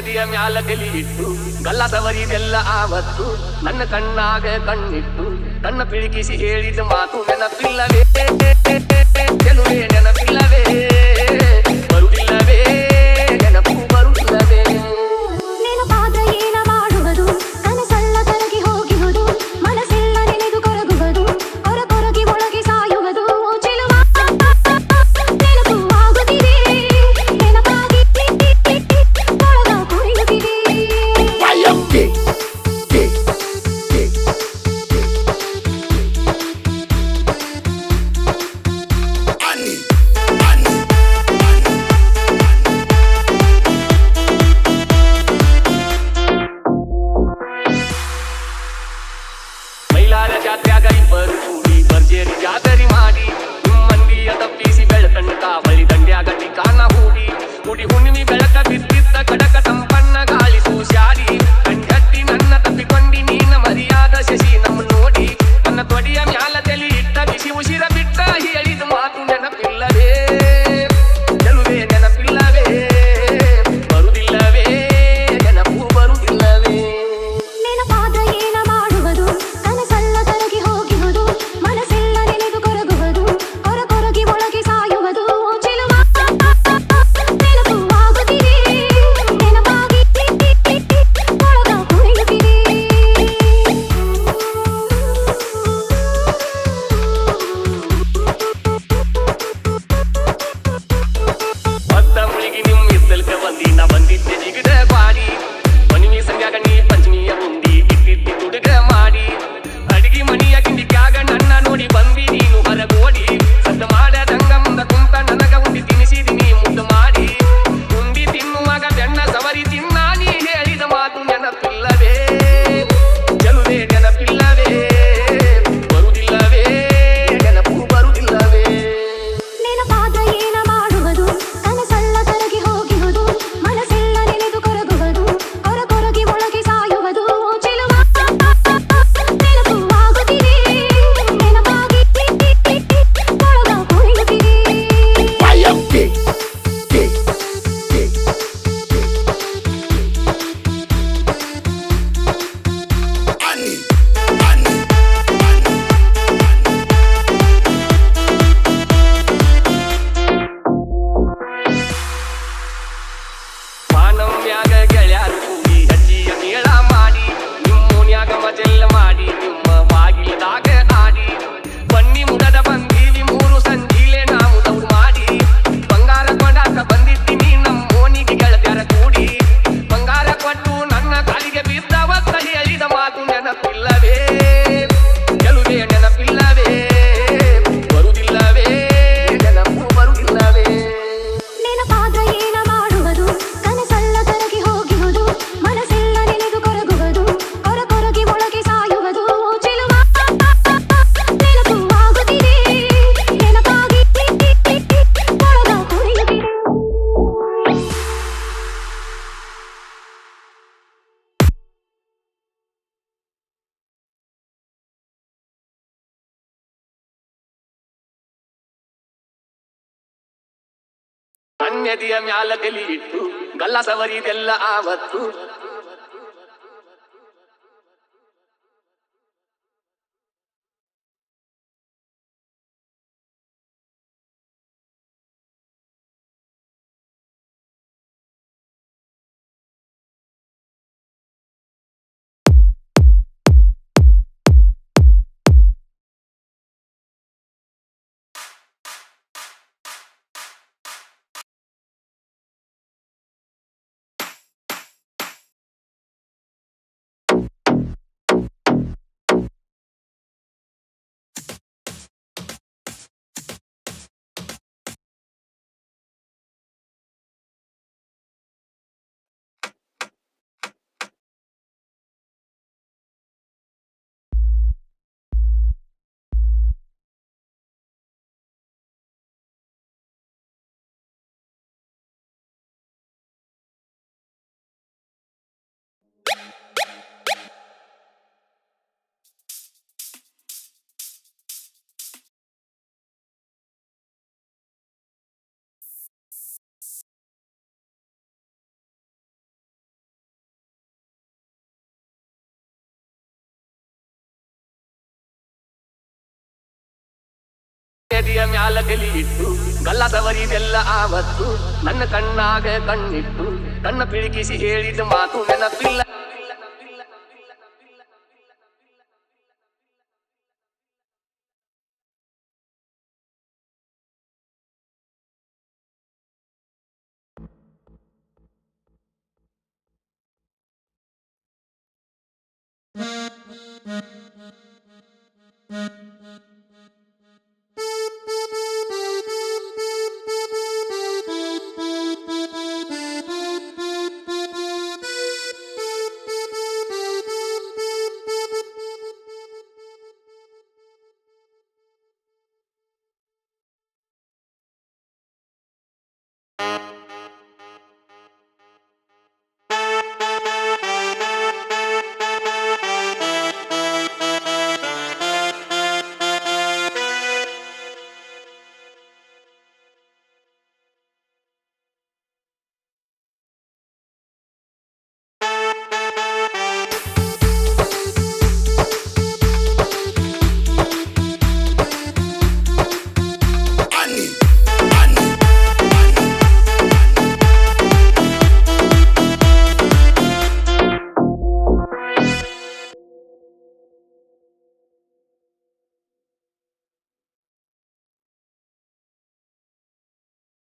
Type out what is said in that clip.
ನದಿಯ ಮ್ಯಾಲ ತಲಿ ಇಟ್ಟು ಗಲ್ಲದವರಿದೆಲ್ಲ ಆವತ್ತು ನನ್ನ ಕಣ್ಣಾಗ ಕಣ್ಣಿಟ್ಟು ಕಣ್ಣ ಪಿಳಿಕಿಸಿ ಹೇಳಿದ ಮಾತು ನೆನಪಿಲ್ಲವೇ ಗೆಲುವೆ ನೆನಪಿಲ್ಲವೇ ಬರುವುದಿಲ್ಲವೇ ನೆನಪು ಬರುವುದಿಲ್ಲವೇ ನೆನಪಾದ್ರೆ ಏನ ಮಾಡುವುದು ಕನಸೆಲ್ಲ ಕರಗಿ ಹೋಗಿರುವುದು ಮನಸ್ಸೆಲ್ಲ ನೆನೆದು ಕೊರಗುವುದು ಕೊರಗಿ ಒಳಗೆ ಸಾಯುವುದು ಚೆಲುವ ನೆನಪು ಆಗುತ್ತಿದೆ ನೆನಪಾಗಿ ಒಳಗ ಕುಣಿಯುತ್ತಿದೆ ಮೈಲಾರ ಜಾತ್ರ್ಯಾಗ ಇಬ್ಬರು ಕೂಡಿ ಭರ್ಜರಿ ಜಾತರಿ ಮಾಡಿ ಮಂದಿಯ ತಪ್ಪಿಸಿ ಬೆಳಕಣ್ಣ ಕಾವಳಿ ದಂಡ್ಯಾಗ ಟಿಕಾನ ಹೂಡಿ ಮುಡಿ ಹುಣ್ಣಿಮೆ ಬೆಳಕ ಬಿದ್ದಿದ್ದ ಕಡಕ ಸಂಪನ್ನ ಗಾಳಿ ಸೂಸ್ಯಾಡಿ ಕಣ್ಗಟ್ಟಿ ನನ್ನ ತಪ್ಪಿಕೊಂಡಿ ನೀನ ಮರಿಯಾದ ಶಶಿ ನಮ್ಮ ನೋಡಿ ನನ್ನ ತೊಡಿಯ ಮ್ಯಾಲ ತಲಿ ಇಟ್ಟ ಬಿಸಿ ಉಸಿರ ಬಿಟ್ಟ ಹೇಳಿದ ಮಾತು ನೆನಪಿಲ್ಲವೇ ಗೆಲುವೆ ನೆನಪಿಲ್ಲವೇ ಬರುವುದಿಲ್ಲವೇ ನೆನಪು ಬರುವುದಿಲ್ಲವೇ ನೆನಪಾದ್ರೆ ಏನ ಮಾಡುವುದು ಕನಸೆಲ್ಲ ಕರಗಿ ಹೋಗಿರುವುದು ಮನಸ್ಸೆಲ್ಲ ನೆನೆದು ಕೊರಗುವುದು ಕೊರಗಿ ಒಳಗೆ ಸಾಯುವುದು ಚೆಲುವ ನೆನಪು ಆಗುತ್ತಿದೆ ನೆನಪಾಗಿ ಒಳಗ ಕುಣಿಯುತ್ತಿದೆ ಭತ್ತ ಮುಳುಗಿ ನಿಮ್ಮ ಇದ್ದಲ್ಕ ಬಂದಿನ ಬಂದಿದ್ದೆ ಜಿಗದ ಬಾಡಿ ಮನಿಮಿ ಸಂಗ್ಯಾಗ ನೀ ಪಂಚಮಿಯ ಉಂಡಿ ಇಟ್ಟಿದ್ದಿ ತುಡುಗ ಮಾಡಿ ಅಡಿಗೆ ಮನಿಯ ಕಿಂಡಿಕ್ಯಾಗ ನನ್ನ ನೋಡಿ ಬಂದಿ ನೀನು ಹೊರಗೋಡಿ ಸದ್ದ ಮಾಡದಂಗ ಮುಂದ ಕುಂತ ನನಗ ಉಂಡಿ ತಿನಿಸಿದಿನಿ ಮುದ್ದು ಮಾಡಿ ಉಂಡಿ ತಿನ್ನುವಾಗ ಬೆಣ್ಣ ಸವರಿ ತಿನ್ನ ನೀ ಹೇಳಿದ ಮಾತು ನೆನಪಿಲ್ಲವೇ ಗೆಲುವೆ ನೆನಪಿಲ್ಲವೇ ಬರುವುದಿಲ್ಲವೇ ನೆನಪು ಬರುವುದಿಲ್ಲವೇ ನೆನಪಾದ್ರೆ ಏನ ಮಾಡುವುದು ಕನಸೆಲ್ಲ ಕರಗಿ ಹೋಗಿರುವುದು ಮನಸ್ಸೆಲ್ಲ ನೆನೆದು ಕೊರಗುವುದು ಕೊರಗಿ ಒಳಗೆ ಸಾಯುವುದು ಚೆಲುವ ನೆನಪು ಆಗುತ್ತಿದೆ ನೆನಪಾಗಿ ಒಳಗ ಕುಣಿಯುತ್ತಿದೆ ಮಾನವ್ಯಾಗ ಗೆಳ್ಯಾರು ಕೂಡಿ ಹಜ್ಜಿಯ ಮೇಳ ಮಾಡಿ ನಿಮ್ಮೋನ್ಯಾಗ ಮಜೆಲ್ಲ ಮಾಡಿ ನಿಮ್ಮ ಬಾಗಿಲದಾಗ ಆಡಿ ಬನ್ನಿ ಮುಡದ ಬಂದೀವಿ ಮೂರು ಸಂಜೀಲೆ ನಾವು ದೌಡ್ ಮಾಡಿ ಬಂಗಾರ ಕೊಂಡಾಕ ಬಂದಿದ್ದೀನಿ ನಮ್ಮೋನಿಗೆ ಗೆಳತ್ಯಾರ ಕೂಡಿ ಬಂಗಾರ ಕೊಟ್ಟು ನನ್ನ ಕಾಲಿಗೆ ಬಿದ್ದವತ್ತ ಹೇಳಿದ ಮಾತು ನೆನಪಿಲ್ಲವೇ ಗೆಲುವೆ ನೆನಪಿಲ್ಲವೇ ಬರುವುದಿಲ್ಲವೇ ನೆನಪು ಬರುವುದಿಲ್ಲವೇ ನೆನಪಾದ್ರೆ ಏನ ಮಾಡುವುದು ಕನಸೆಲ್ಲ ಕರಗಿ ಹೋಗಿರುವುದು ಮನಸ್ಸೆಲ್ಲ ನೆನೆದು ಕೊರಗುವುದು ಕೊರಗಿ ಒಳಗೆ ಸಾಯುವುದು ಚೆಲುವ ನೆನಪು ಆಗುತ್ತಿದೆ ನೆನಪಾಗಿ ಒಳಗ ಕುಣಿಯುತ್ತಿದೆ ನನ್ನದಿಯ ಮ್ಯಾಲ ತಲಿ ಇಟ್ಟು ಗಲ್ಲಸವರಿದೆಲ್ಲ ಆವತ್ತು ಎದೆಯ ಮ್ಯಾಲ ತಲಿ ಇಟ್ಟು ಗಲ್ಲದವರಿದೆಲ್ಲ ಆವತ್ತು ನನ್ನ ಕಣ್ಣಾಗ ಕಣ್ಣಿಟ್ಟು ಕಣ್ಣ ಪಿಳಿಕಿಸಿ ಹೇಳಿದ ಮಾತು ನೆನಪಿಲ್ಲ.